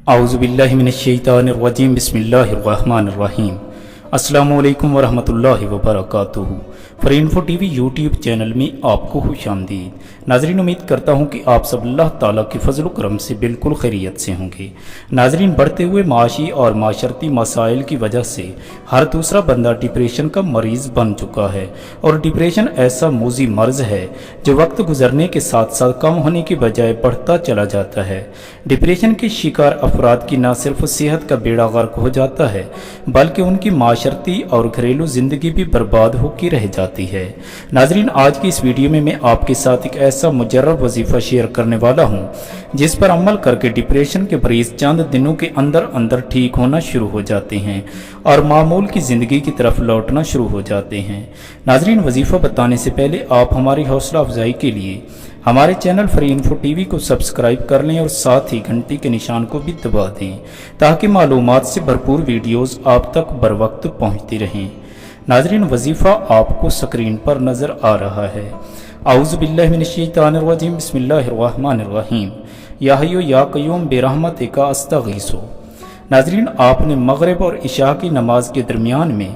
औज़ुबिल्लाहि मिनश्शैतानिर्रजीम बिस्मिल्लाहिर्रहमानिर्रहीम। अस्सलामु अलैकुम वरहमतुल्लाहि वबरकातुहू। फॉर टीवी यूट्यूब चैनल में आपको खुशामदीद। नाजरीन, उम्मीद करता हूँ कि आप सब अल्लाह ताला के फजल करम से बिल्कुल खैरियत से होंगे। नाजरीन, बढ़ते हुए माशी और माशरती मसाइल की वजह से हर दूसरा बंदा डिप्रेशन का मरीज़ बन चुका है, और डिप्रेशन ऐसा मूजी मर्ज है जो वक्त गुजरने के साथ साथ कम होने की बजाय बढ़ता चला जाता है। डिप्रेशन के शिकार अफराद की न सिर्फ सेहत का बेड़ा गर्क हो जाता है, बल्कि उनकी माशरती और घरेलू ज़िंदगी भी बर्बाद होकर रह जाती है। नाजरीन, आज की इस वीडियो में मैं आपके साथ एक ऐसा मुजर्रब वजीफ़ा शेयर करने वाला हूँ जिस पर अमल करके डिप्रेशन के मरीज चंद दिनों के अंदर अंदर ठीक होना शुरू हो जाते हैं और मामूल की ज़िंदगी की तरफ लौटना शुरू हो जाते हैं। नाजरीन, वजीफ़ा बताने से पहले आप हमारी हौसला अफजाई के लिए हमारे चैनल फॉर टीवी को सब्सक्राइब कर लें और साथ ही घंटी के निशान को भी दबा दें ताकि मालूमात से भरपूर वीडियोस आप तक बर वक्त पहुँचती रहें। नाजरीन, वजीफ़ा आपको स्क्रीन पर नज़र आ रहा है। औज़ुबिल्लाहि मिनश्शैतानिर्रजीम बिस्मिल्लाहिर्रहमानिर्रहीम। या हय्यु या क़य्यूम बिरहमतिका अस्तगीसु। नाजरीन, आपने मगरिब और इशा की नमाज के दरमियान में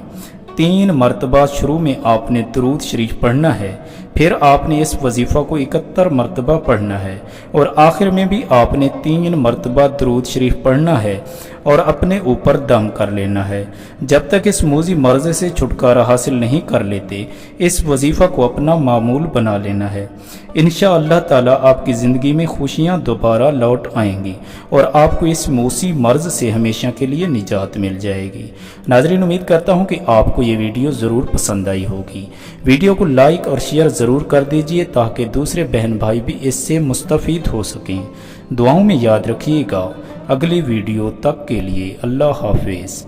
3 मरतबा शुरू में आपने दुरूद शरीफ पढ़ना है, फिर आपने इस वजीफ़ा को 71 मरतबा पढ़ना है और आखिर में भी आपने 3 मरतबा दुरूद शरीफ पढ़ना है और अपने ऊपर दम कर लेना है। जब तक इस मूजी मर्ज से छुटकारा हासिल नहीं कर लेते, इस वजीफ़ा को अपना मामूल बना लेना है। इंशाअल्लाह ताला आपकी ज़िंदगी में खुशियाँ दोबारा लौट आएंगी और आपको इस मूसी मर्ज से हमेशा के लिए निजात मिल जाएगी। नाजरीन, उम्मीद करता हूँ कि आपको ये वीडियो ज़रूर पसंद आई होगी। वीडियो को लाइक और शेयर ज़रूर कर दीजिए ताकि दूसरे बहन भाई भी इससे मुस्तफ़ीद हो सकें। दुआओं में याद रखिएगा। अगली वीडियो तक के लिए अल्लाह हाफिज़।